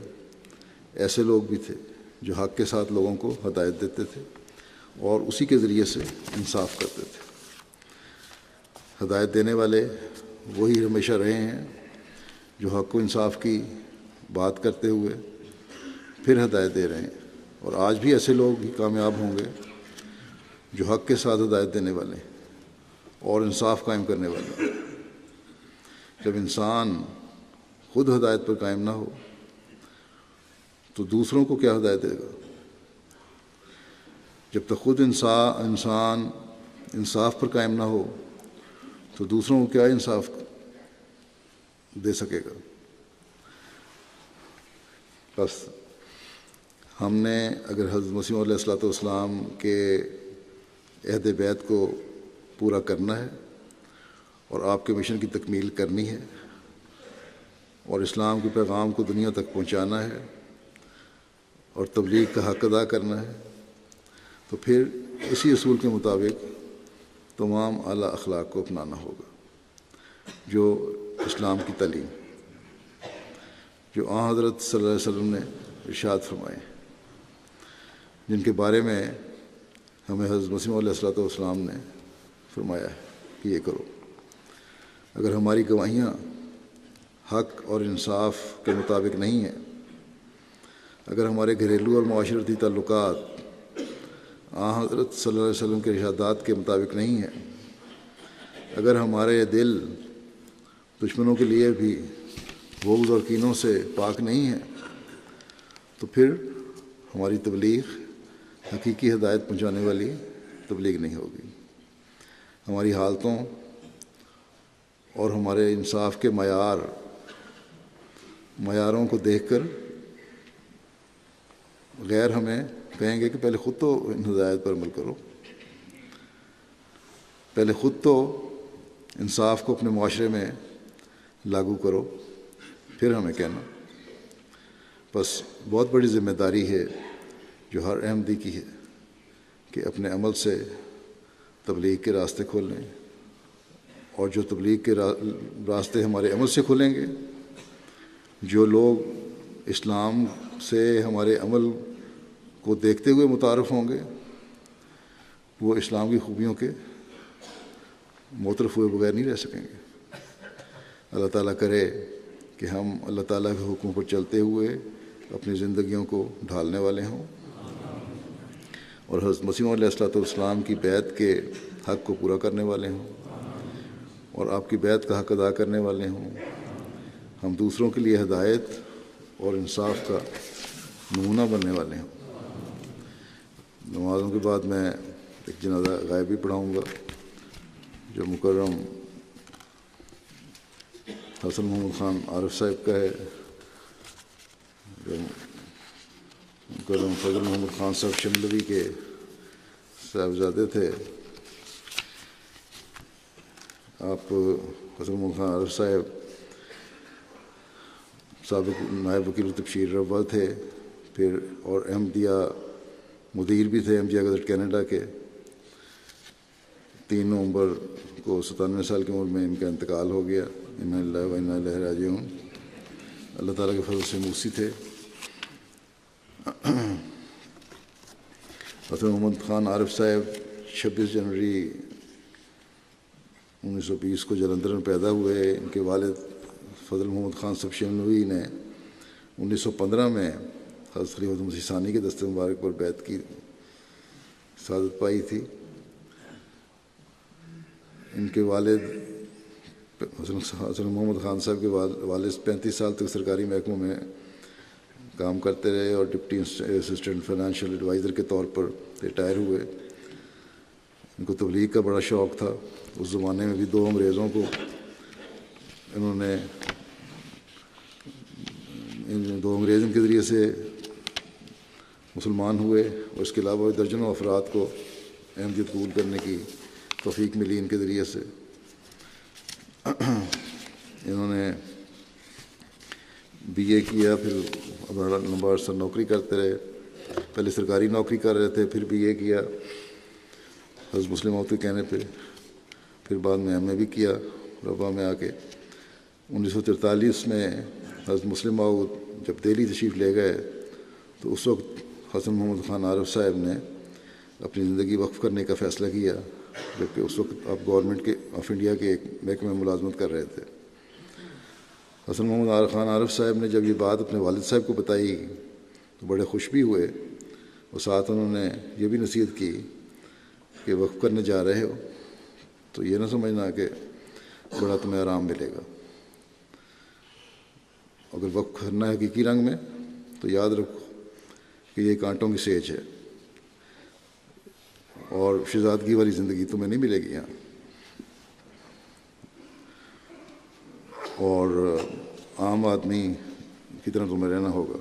ایسے لوگ بھی تھے جو حق کے ساتھ لوگوں کو ہدایت دیتے تھے اور اسی کے ذریعے سے انصاف کرتے تھے۔ ہدایت دینے والے وہی ہمیشہ رہے ہیں جو حق و انصاف کی بات کرتے ہوئے پھر ہدایت دے رہے ہیں، اور آج بھی ایسے لوگ ہی کامیاب ہوں گے جو حق کے ساتھ ہدایت دینے والے ہیں اور انصاف قائم کرنے والے ہیں۔ جب انسان خود ہدایت پر قائم نہ ہو تو دوسروں کو کیا ہدایت دے گا؟ جب تک خود انسان انصاف پر قائم نہ ہو تو دوسروں کو کیا انصاف دے سکے گا؟ بس ہم نے اگر حضرت مسیح علیہ الصلوۃ والسلام کے عہد بیعت کو پورا کرنا ہے اور آپ کے مشن کی تکمیل کرنی ہے اور اسلام کے پیغام کو دنیا تک پہنچانا ہے اور تبلیغ کا حق ادا کرنا ہے، تو پھر اسی اصول کے مطابق تمام اعلیٰ اخلاق کو اپنانا ہوگا جو اسلام کی تعلیم، جو حضرت صلی اللہ علیہ وسلم نے ارشاد فرمائے، جن کے بارے میں ہمیں حضرت مسیح علیہ الصلوۃ والسلام نے فرمایا ہے کہ یہ کرو۔ اگر ہماری گواہیاں حق اور انصاف کے مطابق نہیں ہیں، اگر ہمارے گھریلو اور معاشرتی تعلقات حضرت صلی اللہ علیہ وسلم کے ارشادات کے مطابق نہیں ہیں، اگر ہمارے دل دشمنوں کے لیے بھی بغض اور کینوں سے پاک نہیں ہیں، تو پھر ہماری تبلیغ حقیقی ہدایت پہنچانے والی تبلیغ نہیں ہوگی۔ ہماری حالتوں اور ہمارے انصاف کے معیاروں کو دیکھ کر غیر ہمیں کہیں گے کہ پہلے خود تو ان ہدایت پر عمل کرو، پہلے خود تو انصاف کو اپنے معاشرے میں لاگو کرو، پھر ہمیں کہنا۔ بس بہت بڑی ذمہ داری ہے جو ہر احمدی کی ہے کہ اپنے عمل سے تبلیغ کے راستے کھولیں، اور جو تبلیغ کے راستے ہمارے عمل سے کھولیں گے، جو لوگ اسلام سے ہمارے عمل کو دیکھتے ہوئے متعارف ہوں گے، وہ اسلام کی خوبیوں کے معترف ہوئے بغیر نہیں رہ سکیں گے۔ اللہ تعالیٰ کرے کہ ہم اللہ تعالیٰ کے حکم پر چلتے ہوئے اپنی زندگیوں کو ڈھالنے والے ہوں اور حضرت مسیح موعود علیہ السلام کی بیعت کے حق کو پورا کرنے والے ہوں اور آپ کی بیعت کا حق ادا کرنے والے ہوں. ہم دوسروں کے لیے ہدایت اور انصاف کا نمونہ بننے والے ہوں. نمازوں کے بعد میں ایک جنازہ غائبی پڑھاؤں گا جو مکرم حسن محمد خان عارف صاحب کا ہے، جو مکرم فضل محمد خان صاحب شملوی کے صاحبزادے تھے. آپ حسن محمد خان عارف صاحب سابق نائب وکیل تبشیر روا تھے، پھر اور احمدیہ مدیر بھی تھے احمدیہ گزٹ کینیڈا کے. 3 نومبر کو 97 سال کی عمر میں ان کا انتقال ہو گیا. انا للہ و انا الیہ راجعون. اللہ تعالیٰ کے فضل سے موسی تھے. حسن محمد خان عارف صاحب 26 جنوری 1920 کو جلندھر میں پیدا ہوئے. ان کے والد فضل محمد خان صاحب شملوی نے 1915 میں حضرت خلیفۃ مسیح ثانی کے دست مبارک پر بیعت کی سعادت پائی تھی. ان کے والد حسن محمد خان صاحب کے والد 35 سال تک سرکاری محکموں میں کام کرتے رہے اور ڈپٹی اسسٹنٹ فائنینشیل ایڈوائزر کے طور پر ریٹائر ہوئے. ان کو تبلیغ کا بڑا شوق تھا. اس زمانے میں بھی 2 انگریزوں کو انہوں نے 2 انگریز ان کے ذریعے سے مسلمان ہوئے اور اس کے علاوہ درجنوں افراد کو احمدیت قبول کرنے کی توفیق ملی ان کے ذریعے سے. انہوں نے بی اے کیا، پھر بڑا لمبا عرصہ نوکری کرتے رہے. پہلے سرکاری نوکری کر رہے تھے، پھر بی اے کیا حضرت مسلم موعود کے کہنے پہ، پھر بعد میں ایم اے بھی کیا ربا میں آ کے. 1943 میں حضرت مسلم موعود جب دہلی تشریف لے گئے تو اس وقت حسن محمد خان عارف صاحب نے اپنی زندگی وقف کرنے کا فیصلہ کیا، جبکہ اس وقت آپ گورنمنٹ آف انڈیا کے ایک محکمے میں ملازمت کر رہے تھے. حسن محمد خان عارف صاحب نے جب یہ بات اپنے والد صاحب کو بتائی تو بڑے خوش بھی ہوئے اور ساتھ انہوں نے یہ بھی نصیحت کی کہ وقف کرنے جا رہے ہو تو یہ نہ سمجھنا کہ بڑا تمہیں آرام ملے گا. اگر وقف کرنا ہے حقیقی رنگ میں تو یاد رکھو کہ یہ کانٹوں کی سیج ہے اور شہزادگی والی زندگی تمہیں نہیں ملے گی یہاں. اور عام آدمی کی طرح تمہیں رہنا ہوگا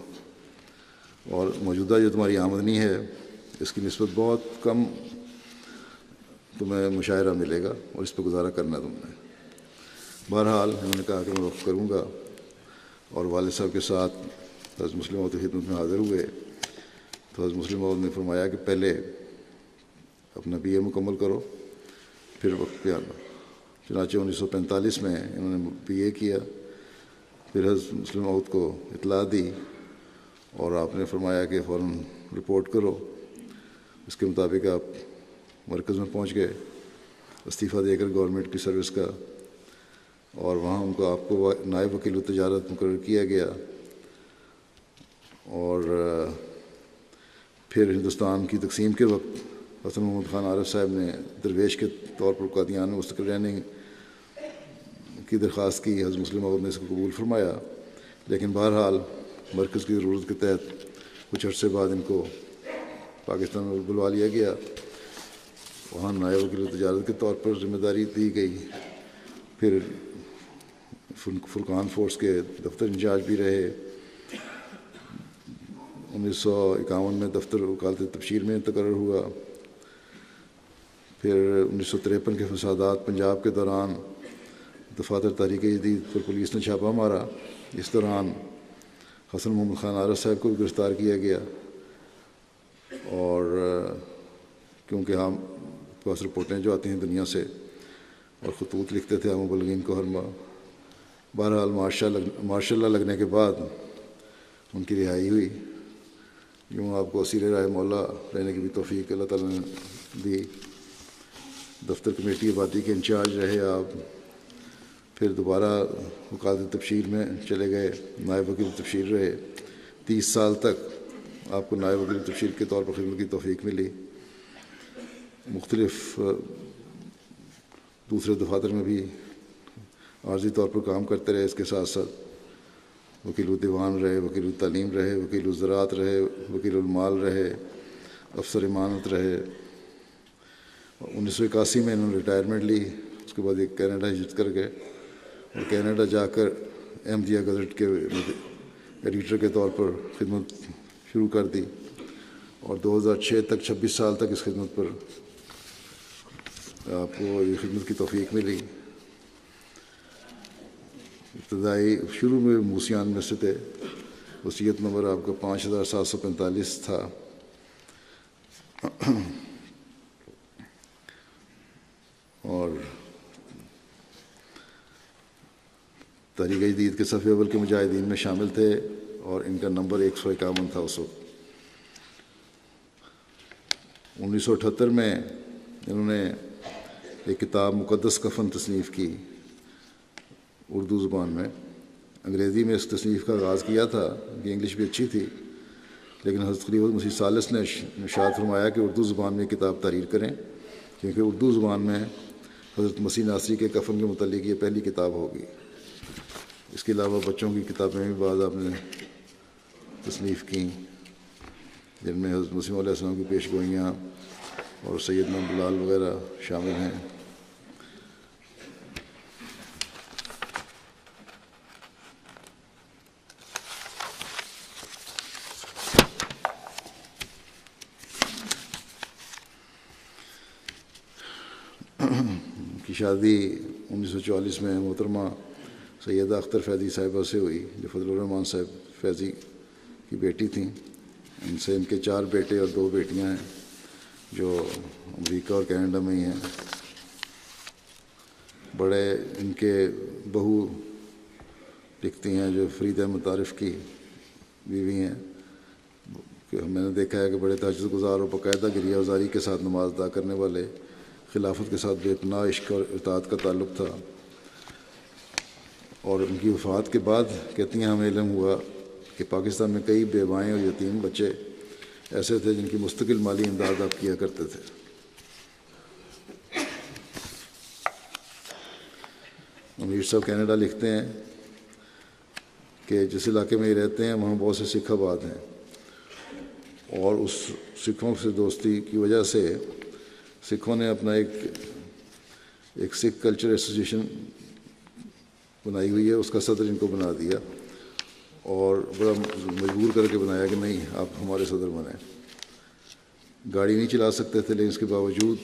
اور موجودہ جو تمہاری آمدنی ہے اس کی نسبت بہت کم تمہیں مشاہرہ ملے گا اور اس پہ گزارا کرنا تم نے. بہرحال انہوں نے کہا کہ میں وقف کروں گا اور والد صاحب کے ساتھ حضرت مسلم موعود کی خدمت میں حاضر ہوئے. تو حضرت مسلم موعود نے فرمایا کہ پہلے اپنا بی اے مکمل کرو پھر وقت پہ آنا. چنانچہ 1945 میں انہوں نے بی اے کیا. پھر حضرت مسلم موعود کو اطلاع دی اور آپ نے فرمایا کہ فوراً رپورٹ کرو. اس کے مطابق آپ مرکز میں پہنچ گئے استعفیٰ دے کر گورنمنٹ کی سروس کا، اور وہاں ان کو آپ کو نائب وکیل تجارت مقرر کیا گیا. اور پھر ہندوستان کی تقسیم کے وقت حسن محمد خان عارف صاحب نے درویش کے طور پر قادیان میں مستقل رہنے کی درخواست کی. حضرت مسلم موعود نے اس کو قبول فرمایا، لیکن بہرحال مرکز کی ضرورت کے تحت کچھ عرصے بعد ان کو پاکستان میں بلوا لیا گیا. وہاں نائب وکیل تجارت کے طور پر ذمہ داری دی گئی. پھر فرقان فورس کے دفتر انچارج بھی رہے. 1951 میں دفتر وکالت تبشیر میں تقرر ہوا. پھر 1953 کے فسادات پنجاب کے دوران دفاتر تحریک جدید پر پولیس نے چھاپہ مارا. اس دوران حسن محمد خان عارف صاحب کو بھی گرفتار کیا گیا، اور کیونکہ ہم پاس رپورٹیں جو آتی ہیں دنیا سے اور خطوط لکھتے تھے ہم مبلغین کو ہر ماہ. بہرحال ماشاء اللہ لگنے کے بعد ان کی رہائی ہوئی. یوں آپ کو اسیر رائے مولا رہنے کی بھی توفیق اللہ تعالیٰ نے دی. دفتر کمیٹی آبادی کے انچارج رہے آپ. پھر دوبارہ وکالت تبشیر میں چلے گئے، نائب وکیل تبشیر رہے. 30 سال تک آپ کو نائب وکیل تبشیر کے طور پر خدمت کی توفیق ملی. مختلف دوسرے دفاتر میں بھی عارضی طور پر کام کرتے رہے. اس کے ساتھ ساتھ وکیل الدیوان رہے، وکیل التعلیم رہے، وکیل الزراعت رہے، وکیل المال رہے، افسر امانت رہے. 1981 میں انہوں نے ریٹائرمنٹ لی. اس کے بعد ایک کینیڈا ہجرت کر گئے اور کینیڈا جا کر احمدیہ گزٹ کے ایڈیٹر کے طور پر خدمت شروع کر دی اور 2006 تک 26 سال تک اس خدمت پر آپ کو یہ خدمت کی توفیق ملی. ابتدائی شروع میں موسیان میں سے تھے. وصیت نمبر آپ کا 5745 تھا. اور تحریک جدید کے صف اول کے مجاہدین میں شامل تھے اور ان کا نمبر 151 تھا اس وقت. 1978 میں انہوں نے ایک کتاب مقدس کفن تصنیف کی اردو زبان میں. انگریزی میں اس تصنیف کا آغاز کیا تھا کہ انگلش بھی اچھی تھی، لیکن حضرت خلیفۃ مسیح ثالث نے ارشاد فرمایا کہ اردو زبان میں کتاب تحریر کریں، کیونکہ اردو زبان میں حضرت مسیح ناصری کے کفن کے متعلق یہ پہلی کتاب ہوگی. اس کے علاوہ بچوں کی کتابیں بھی بعض آپ نے تصنیف کیں، جن میں حضرت مسیح علیہ السلام کی پیش گوئیاں اور سیدنا بلال وغیرہ شامل ہیں. کی شادی 1944 میں محترمہ سیدہ اختر فیضی صاحبہ سے ہوئی، جو فضل الرحمان صاحب فیضی کی بیٹی تھیں. ان سے ان کے 4 بیٹے اور 2 بیٹیاں ہیں جو امریکہ اور کینیڈا میں ہی ہیں. بڑے ان کے بہو لکھتی ہیں جو فرید احمد عارف کی بیوی ہیں کہ میں نے دیکھا ہے کہ بڑے تہجد گزار اور باقاعدہ گریہ وزاری کے ساتھ نماز ادا کرنے والے، خلافت کے ساتھ بے پناہ عشق اور اطاعت کا تعلق تھا. اور ان کی وفات کے بعد کہتی ہیں ہمیں علم ہوا کہ پاکستان میں کئی بیوائیں اور یتیم بچے ایسے تھے جن کی مستقل مالی امداد آپ کیا کرتے تھے. امیر صاحب کینیڈا لکھتے ہیں کہ جس علاقے میں یہ رہتے ہیں وہاں بہت سے سکھ آباد ہیں، اور اس سکھوں سے دوستی کی وجہ سے سکھوں نے اپنا ایک سکھ کلچر ایسوسیشن بنائی ہوئی ہے. اس کا صدر ان کو بنا دیا اور بڑا مجبور کر کے بنایا کہ نہیں آپ ہمارے صدر بنیں. گاڑی نہیں چلا سکتے تھے، لیکن اس کے باوجود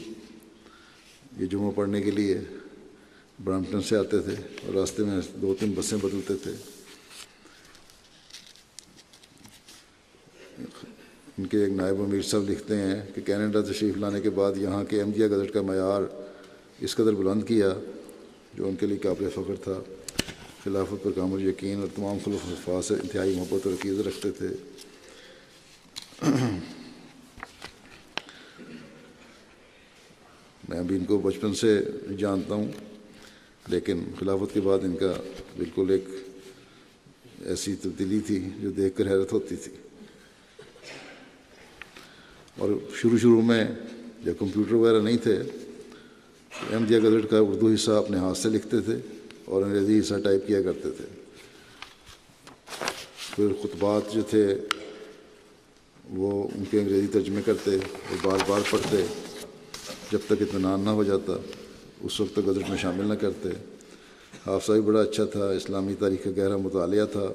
یہ جمعہ پڑھنے کے لیے برامپٹن سے آتے تھے اور راستے میں 2-3 بسیں بدلتے تھے. ان کے ایک نائب امیر صاحب لکھتے ہیں کہ کینیڈا تشریف لانے کے بعد یہاں کے احمدیہ گزٹ کا معیار اس قدر بلند کیا جو ان کے لیے قابل فخر تھا. خلافت پر کامل یقین اور تمام خلق وفا سے انتہائی محبت اور عقیدت رکھتے تھے. میں بھی ان کو بچپن سے جانتا ہوں، لیکن خلافت کے بعد ان کا بالکل ایک ایسی تبدیلی تھی جو دیکھ کر حیرت ہوتی تھی. اور شروع میں جب کمپیوٹر وغیرہ نہیں تھے تو احمدیہ گزٹ کا اردو حصہ اپنے ہاتھ سے لکھتے تھے اور انگریزی حصہ ٹائپ کیا کرتے تھے. پھر خطبات جو تھے وہ ان کے انگریزی ترجمے کرتے اور بار بار پڑھتے جب تک اطمینان نہ ہو جاتا. اس وقت تک گزٹ میں شامل نہ کرتے. حافظہ بھی بڑا اچھا تھا، اسلامی تاریخ کا گہرا مطالعہ تھا،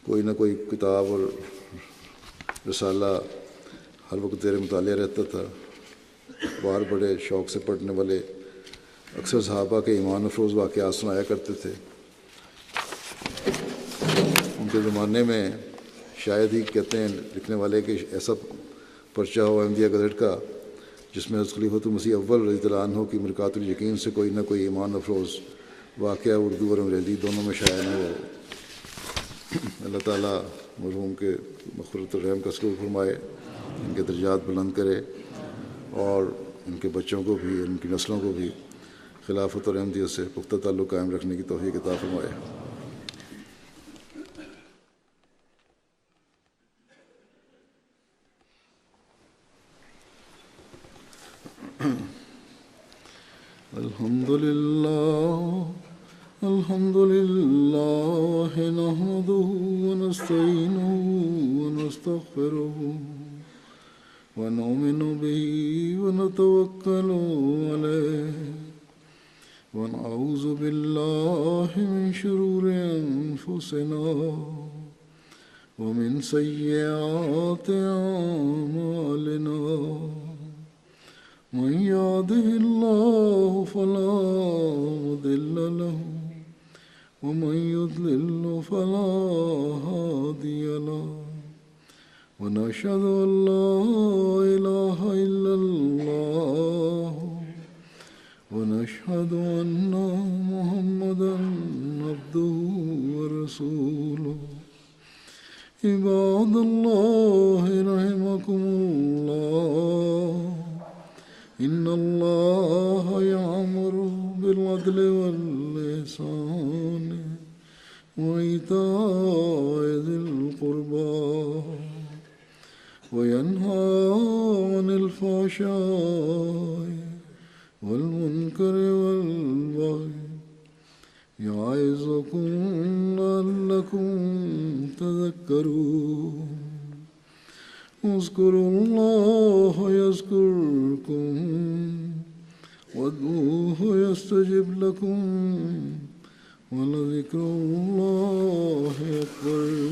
کوئی نہ کوئی کتاب اور رسالہ ہر وقت زیر مطالعہ رہتا تھا. بار بڑے شوق سے پڑھنے والے، اکثر صحابہ کے ایمان افروز واقعات سنایا کرتے تھے. ان کے زمانے میں شاید ہی کہتے ہیں لکھنے والے کہ ایسا پرچہ ہو احمدیہ گزٹ کا جس میں حضرت خلیفۃ المسیح اول رضی اللہ عنہ کی مرکات الیقین سے کوئی نہ کوئی ایمان افروز واقعہ اردو اور انگریزی دونوں میں شائع نہ ہو. اللہ تعالیٰ مرحوم کے مغفرت الرحم کا سلوک فرمائے، ان کے درجات بلند کرے اور ان کے بچوں کو بھی، ان کی نسلوں کو بھی خلافت اور احمدیت سے پختہ تعلق قائم رکھنے کی توفیق عطا فرمائے. الحمد لله نحمده ونستعينه ونستغفره ونؤمن به ونتوكل عليه ونعوذ بالله من شرور أنفسنا ومن سيئات أعمالنا من يهده الله فلا مضل له ومن يضلل فلا هادي له ونشهد أن لا إله إلا الله ونشهد أن محمدا عبده ورسوله عباد الله رحمكم الله إن الله يأمر بالعدل والإحسان وإيتاء ذي القربى وينهى عن الفحشاء والمنكر والبغي يعظكم لعلكم تذكرون اذكروا الله يذكركم وادعوه يستجب لكم ولذكر الله أكبر